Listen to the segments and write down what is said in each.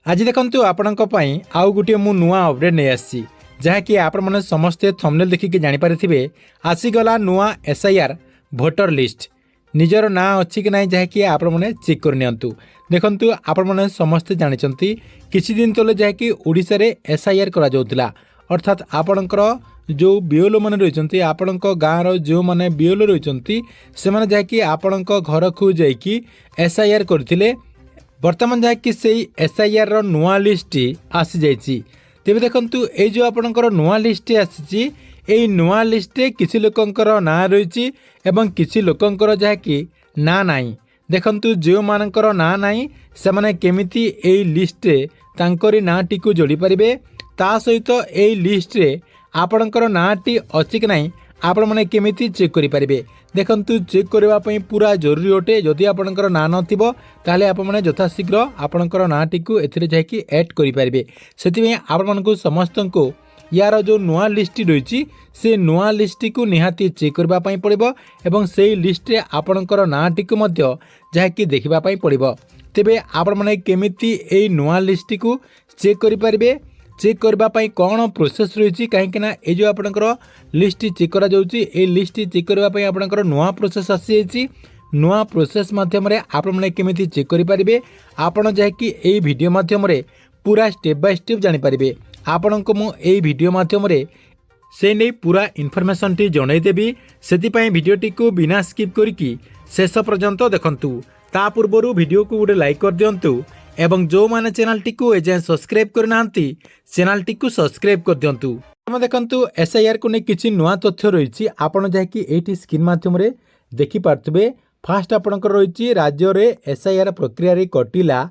आज देखंतु आपणक पई आउ गुटे मु नुआ अपडेट नै आसी जहाँकि आपण मैंने समस्ते थंबनेल देखिक जानीपारे आसीगला नुआ एसआईआर भोटर लिस्ट निजर ना अच्छी कि ना जहाँकि आपण मैंने चेक करनी देखंतु आपण मैंने समस्ते जानते किछि दिन तले जहाँकि ओडिशा रे एसआईआर करा जाउतला अर्थात आपणकर जो बीएलओ मैंने रही आपण गाँव जो मैंने बीएलओ रही से मैंने जहाँकि आपण घर को जाकि एसआईआर करथिले वर्तमान जहाँकि से एसआईआर रो नुआ लिस्ट आसी जाइए तेज देखु ये जो आपणकर नुआ लिस्ट आसी यही नुआ लिस्ट किसी लोकंकर ना रही एवं किसी लोकंकर जहाँकि ना नहीं देखंतु जो मानकर ना नहीं से माने केमिति एई लिस्ट रे तांकरी नाटी को जोड़ी पारिबे ता सहित एई लिस्ट रे आपणकर नाटी अछि कि नहीं आपण माने केमिति चेक करि पारिबे देखंतु चेक करबा पई पूरा जरूरी अटे जदि आपणकर ना नथिबो ताले आपण माने यथाशीघ्र आपणकर नाटी को एथिरे जाकी ऐड करि पारिबे सेति में आपण मानकु समस्त को यार जो नुआ लिस्ट रही से नुआ लिस्ट को निहाती चेक करबा पई पड़िबो एवं सेही लिस्ट रे आपणकर नाटी को मध्य जाकी देखिबा पई पड़िबो तेबे आपण माने केमिति एई नुआ लिस्ट को चेक करि पारिबे चेक करबा पई कोन प्रोसेस रही कहीं ये जो आपणकर लिस्ट चेक करा जाउची ए लिस्ट चेक करबा पई आपणकर नुआ प्रोसेस आसी जाइची नुआ प्रोसेस माध्यम रे आपण माने केमिति चेक करि पारिबे आपण जाकी ए वीडियो माध्यम रे पूरा स्टेप बाय स्टेप जानि पारिबे आपण को मु ए वीडियो माध्यम रे से नहीं पूरा इनफॉरमेशन टी जणाई देबी सेतिपई वीडियोटी को बिना स्किप करिकी शेष पर्यंत देखंतु ता पूर्वरु वीडियो को गोटे लाइक कर दियंतु एवं जो माने चैनल टी को एजे सब्सक्राइब करनांती चैनल टी को सब्सक्राइब कर दियंतु हम देखंतु एसआईआर को ने किछि नुआ तथ्य रहिछि आपण जाकी एटी स्क्रीन माध्यम रे देखि पारथबे फास्ट आपणकर रहिछि राज्य रे एसआईआर प्रक्रिया रे कटिला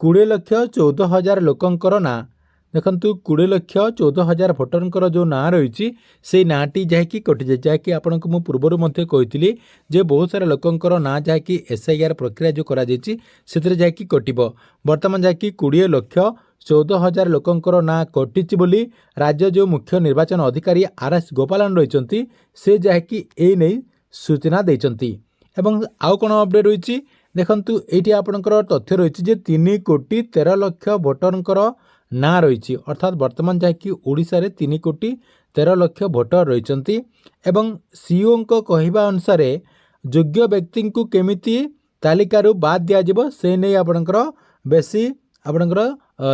20,14,000 लोकंकर ना देखंतु 20,14,000 भोटरंकर जो ना रही से नाटी जहाँकि कटि जाए जहाँकि आपण को पूर्वर मध्य कही जे बहुत सारा लोकंकर ना जहाँकि एसआईआर प्रक्रिया जो करा से जहाँकि कटिबो वर्तमान जहाँकि 20,14,000 लोकंकर ना कटिछि बोली राज्य जो मुख्य निर्वाचन अधिकारी आरएस गोपालन रही से जहाँकि ए नहीं सूचना देइचंती एवं आउ कोन अपडेट रही देखंतु एटी आपणकर तथ्य रही 3,13,00,000 भोटरंकर ना रही अर्थात वर्तमान जहाँकि ओडिशा रे 3,13,00,000 भोटर रही एवं सीओ को कहवा अनुसार योग्य व्यक्ति को केमिति तालिकारु बाद दिया से नहीं आपणकर बेसी आपणकर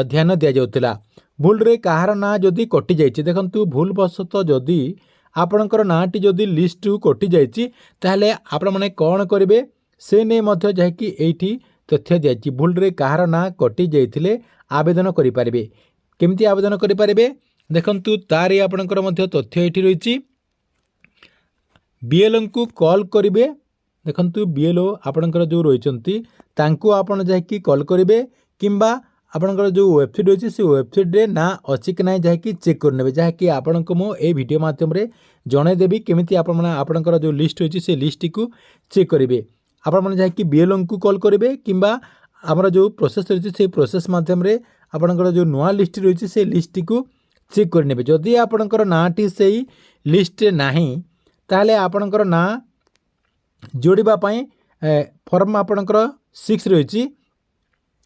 ध्यान दिया जाउतिला भूल रे कहार ना जदि कटि जाइछि देखंतु भूल वशतः जदि आपणकर नाटी जदि लिस्ट कटि जाइछि ताहले आपण माने कोन करिवे से नहीं मध्य जहाँकि एठी तथ्य दिया भूल रे कहार ना कटि जाइथिले आवेदन करें केमती आवेदन करें देखंतु तारी आपणकर मध्य तथ्य ये रही बीएलओ को कॉल करेंगे देखंतु बीएलओ आपणकर जो रही आपण जाकि कॉल करेंगे किंबा आपणकर जो वेबसाइट रही से वेबसाइट रे ना अच्छी कि ना जहाँकि चेक करने जहाँकि आपण को मो ए वीडियो माध्यम रे जनईदेवी केमिति आपणकर जो लिस्ट रही से लिस्ट को चेक करेंगे आपण मैंने जहाँकि बीएलओ को कॉल करेंगे किंबा आमर जो प्रोसेस रही से प्रोसेस माध्यम रे आपणकर जो नुआ लिस्ट रही से लिस्ट को चेक करने जदि आपणकर नाटी से लिस्ट नहीं ताहले आपणकर ना जोड़िबा पई फॉर्म आपणकर 6 रही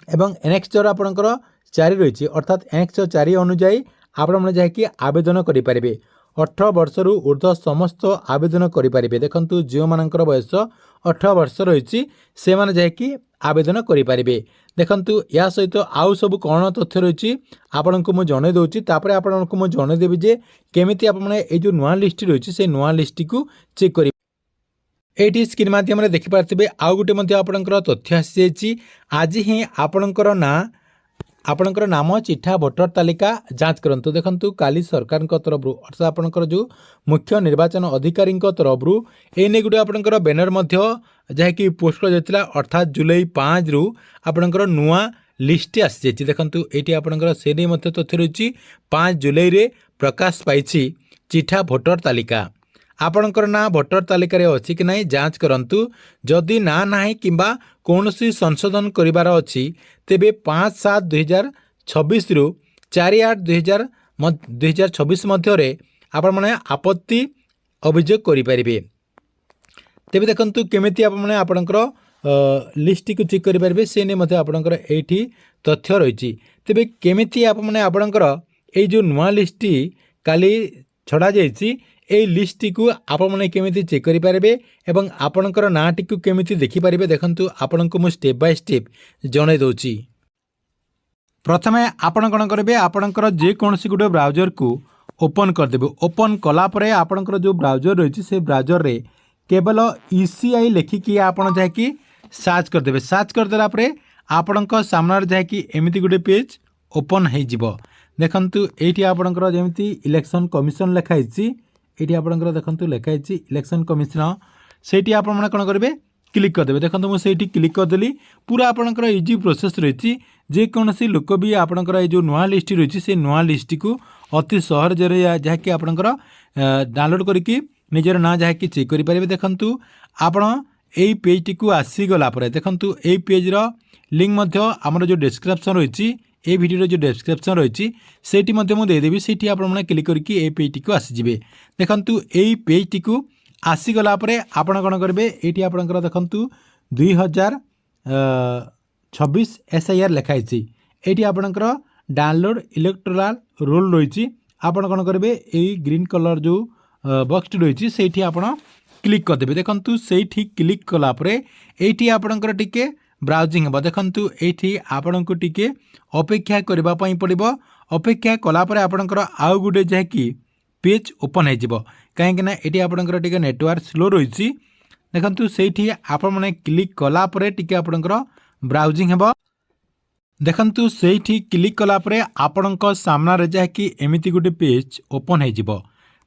एवं एनेक्सचर आपणकर 4 रही अर्थात एनेक्सचर 4 अनुଯାयी आपण माने जाकि आवेदन करि पारिबे 18 वर्षरु ऊर्ध्व समस्त आवेदन करि पारिबे देखंतु जो मानकर बयस 18 वर्ष रही से माने जाकि आवेदन करि पारिबे देखंतु या सहित आउ सब कौन तथ्य रही आपण को मु जणे दउची तापरे आपण को मु जणे देबी जे केमिति आपण माने ए जो नुआ लिस्ट रही से नुआ लिस्ट को चेक करि एटी स्क्रीन माध्यम रे देखि पारथिबे आउ गुटे मध्ये आपणकर तथ्य आसी जाइछि आज ही आपणकर नाम चिठा भोटर तालिका जांच करंतु देखंतु काली सरकार तरफ अर्थात आपणकर जो मुख्य निर्वाचन अधिकारी तरफ एने गुटे आपणकर बैनर मध्ये जहाँकि पोस्ट कर जाइतिला अर्थात जुलाई 5 रु आपणकर नुआ लिस्ट आसी जाइछि देखंतु एटी आपणकर से नै मध्ये तथ्य रही 5 जुलाई रे प्रकाश पाइछि चिठा भोटर तालिका आपणकर ना भोटर तालिका रे अछि कि नहीं जांच करंतु जदि ना नाही किंबा कौनसी संशोधन करिवार अछि तेबे 5/7/2026 रु 4/8/2026 मध्य रे आपण माने आपत्ति अभियोग करि परिबे तेबे देखंतु केमिति आपण माने आपणकर लिस्ट को चेक करि परिबे से ने मध्ये आपणकर एठी तथ्य रही तेबे केमिति आपने आपणकर ये जो नुआ लिस्टटी काली छड़ा जाइए ये लिस्टटी को आपने केमिति चेक करेंगे एवं आपणकर नाटी को केमिति देखिपारे देखंतु आपण को मु स्टेप बाय स्टेप जणाई दउची। प्रथमे आपण कौन करेंगे आपणकर जेकोसी गोटे ब्राउजर को ओपन करदेवे। ओपन कलापर आपणकर जो ब्राउजर रही से ब्राउजर रे केवल ECI लेखिकी आपड़ जहाँकि सर्च करदेवे। सर्च करदेला आपण सामने जहाँकि एमती गोटे पेज ओपन हो देखंतु एठी आपणकर जेमती इलेक्शन कमिशन लिखाई ये आपंकर देखो लिखाई इलेक्शन कमिशन से आपने कौन करेंगे क्लिक करदे। देखो मुझे क्लिक करदेली पूरा आपंकर इजी प्रोसेस रही जेकोसी लोक भी आपंकर ये जो नुआ लिस्ट रही से नुआ लिस्ट को अति सहज जहाँकि आपंकर डाउनलोड करके निजर ना जहाँकि चेक करेंगे। देखो आपण यही पेज टी आसीगला देखो यही पेज्र लिंक आमर जो डिस्क्रिप्शन रही ये वीडियो जो डिस्क्रिप्शन रही सेठी मुझे से आपने क्लिक करके ये पेज टी आसीजे। देखु यही पेज टी आसीगला आपण कौन करेंगे ये आपंकर देखु 2026 SIR लिखाई ये आपंकर डाउनलोड इलेक्टोरल रोल रही आपड़ कौन करेंगे यही ग्रीन कलर जो बॉक्स रही से आप क्लिक करदे। देखु से क्लिक कलापर ये आपंकर टिके ब्राउजिंग हम देखु ये आपण को टिके अपेक्षा करने पड़ो। अपेक्षा कलापर आपंकर आउ गोटे जहाँकि पेज ओपन हो कहीं ये आपंकर टिके नेटवर्क स्लो रही देखु से आपने क्लिक कलापर टिके आपंकर ब्राउजिंग हम देखु से क्लिक कलापर आपण सामने जहाँकि एमती गोटे पेज ओपन हो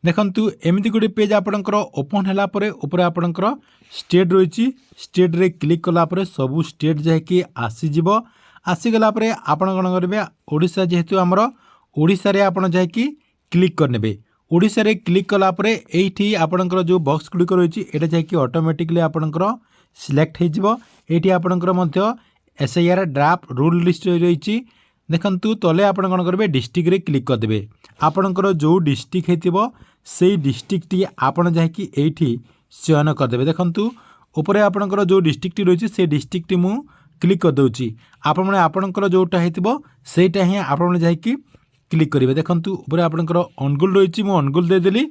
देखु एमती गोटे पेज आपंकर ओपन होगापर ऊपर आपंकर स्टेट रही स्टेट रे क्लिक कलापर सबू स्टेट जहाँकि आसीज आसीगला आपण कौन करेंगे ओडिशा जेहेतु आमर ओडिशा रे आपण जहाँकि क्लिक करने ओडिशा रे क्लिक कलापर ये आपंकर जो बॉक्स गुड़िक रही है जहाँकि ऑटोमेटिकली आपंकर सिलेक्ट हो आपंकर SIR ड्राफ्ट रूल लिस्ट रही देखु तले आप कौन करेंगे डिस्ट्रिक्ट रे क्लिक करदे। आपणकर जो डिस्ट्रिक्ट हो से डिस्ट्रिक्ट आपड़ जहाँकि ये चयन करदे। देखु ऊपर आपणकर जो डिस्ट्रिक्ट रही से डिस्ट्रिक्ट मु क्लिक कर दूची आपने आपणकर जोटा होटा ही आपने जहाँकि क्लिक करेंगे। देखु ऊपर आपणकर अनुगुल रही मु अनुगुल देदेली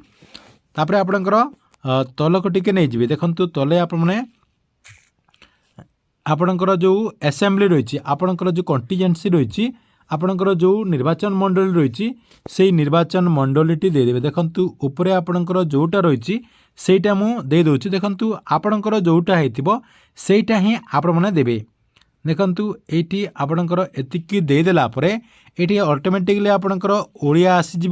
तापर आपणकर तलक टिके नहीं जी देखु तले आपने आपणकर जो असेंबली रही आपणकर जो कंटीजेंसी रही आपणकर जो निर्वाचन मंडली रही से निर्वाचन मंडलीटी देदेवे। देखु ऊपर आपणकर जोटा रही सेटा मु दे दूची देखु आपणकर जोटा होटा ही आपने देवे। देखु ये आपणकर एतिकी देदेला ये ऑटोमेटिकली आपणकर ओडिया आसीज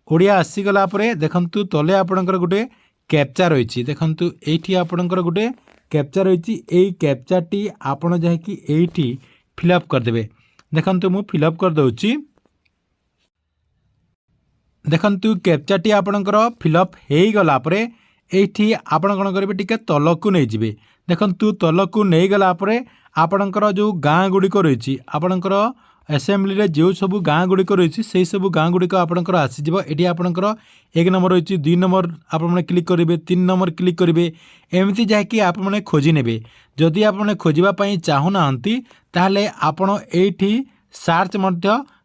ओडिया आसीगला देखु तले आपणकर गोटे कैप्चा रही देखु ये आपणकर गोटे कैप्चा रही यही कैप्चाटी आपण जहाँकि ये फिलअप करदे। देखु मु फिलअप कर दूची देखु कैप्चाटी आपणकर फिलअप हो गलापर ये आपण कौन करेंगे टिके तलकू नहीं जी देखु तलकू नहीं गलापर आपणकर जो गाँ गुड़िक रही आपणकर असेंबली रे जो सब गाँ गुड़िक रही से सब गाँ गुड़िक आपणकर आसीज ये आपणकर 1 नंबर रही 2 नंबर आपने क्लिक करेंगे 3 नंबर क्लिक करेंगे एमती जहाँकि आपने खोजी ने जदि आपने खोजापी चाहूना ताहले आपण ये सार्च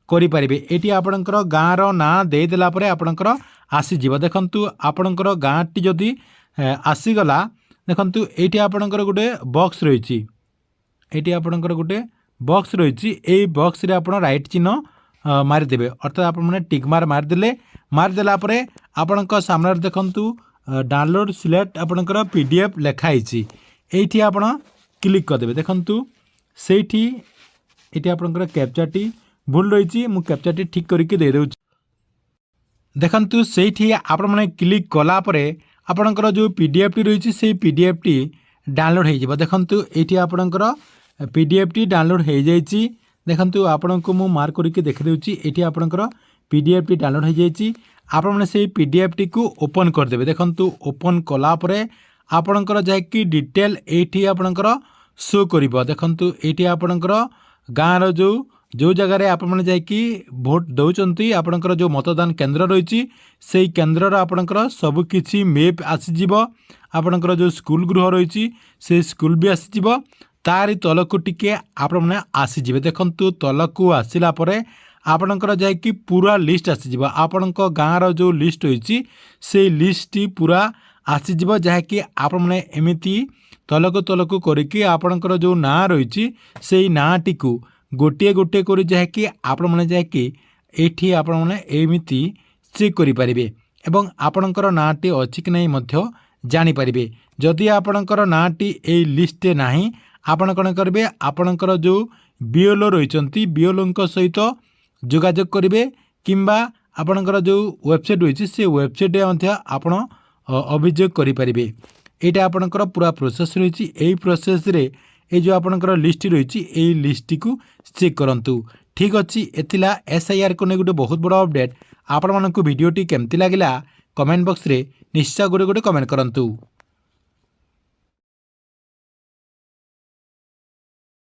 करें ये आपणकर गाँव ना देदेला आपणकर आसीज। देखु आपणकर गाँटी जदि आसीगला देखु ये आपणकर गोटे बॉक्स रही ये आपणकर गोटे बॉक्स रही यही बॉक्स रे आप राइट चिन्ह मारिदेवे अर्थात आपने टिक मार मारदेला आपण सामने देखु डाउनलोड सिलेक्ट आपणकर PDF लिखाई ये आप क्लिक करदे। देखु से आपणकर कैप्चाटी भूल रही मु कैप्चाटी ठीक करके दे दूँ। देखु से आपने क्लिक कलापर आपणकर जो PDF टी रही से PDF टी डाउनलोड हो देखु ये आपणकर PDF टी डाउनलोड हो जाइए। देखु आपण को मु मार्क करके देखी दूँगी ये आपणकर PDF टी डाउनलोड हो जाइए आपने से PDF टी को ओपन करदे। देखु ओपन कलापर आपणकर जहाँकि डिटेल ये आपणकर शो कर देखु ये आपणकर गाँव जो जगह आपने जाकि भोट दौरान आपणकर जो मतदान केन्द्र रही से केन्द्र आपणकर सबकि मैप आसीज आपणकर जो स्कूल गृह रही से स्कूल भी आसीज तारी तलकू टिके आपण आसीजे देखु तलकू आसला आपणकर जाकि पूरा लिस्ट आसीज आपण गाँव जो लिस्ट होती से लिस्ट पूरा आसीज जहाँकि आपण एमती तलकू तलकू करके आपणकर जो ना रही से ना टी गोटे गोटे कर जहाँकि आपण जाकि एठी आपण एमती चेक करें एवं आपणकर नाटी अच्छी कि नहीं जानीपारे जदि आपणकर नाटी ए लिस्ट नहीं आपण कौन करेंगे आपणकर जो बीएलओ रही बीएलओ सहित जोगाजोग करेंगे किंबा आपणकर जो वेबसाइट रही से वेबसाइट आपण अभियोग करेंगे यहाँ आपणकर पूरा प्रोसेस रही यही प्रोसेस रे ये जो आपणकर लिस्ट रही लिस्ट को चेक करूँ ठीक अच्छी एथिला एसआईआर को नहीं गोटे बहुत बड़ा अपडेट आपण मानक वीडियोटी केमती लगिला कमेंट बॉक्स रे निश्चय गोटे गोटे कमेंट करंतु।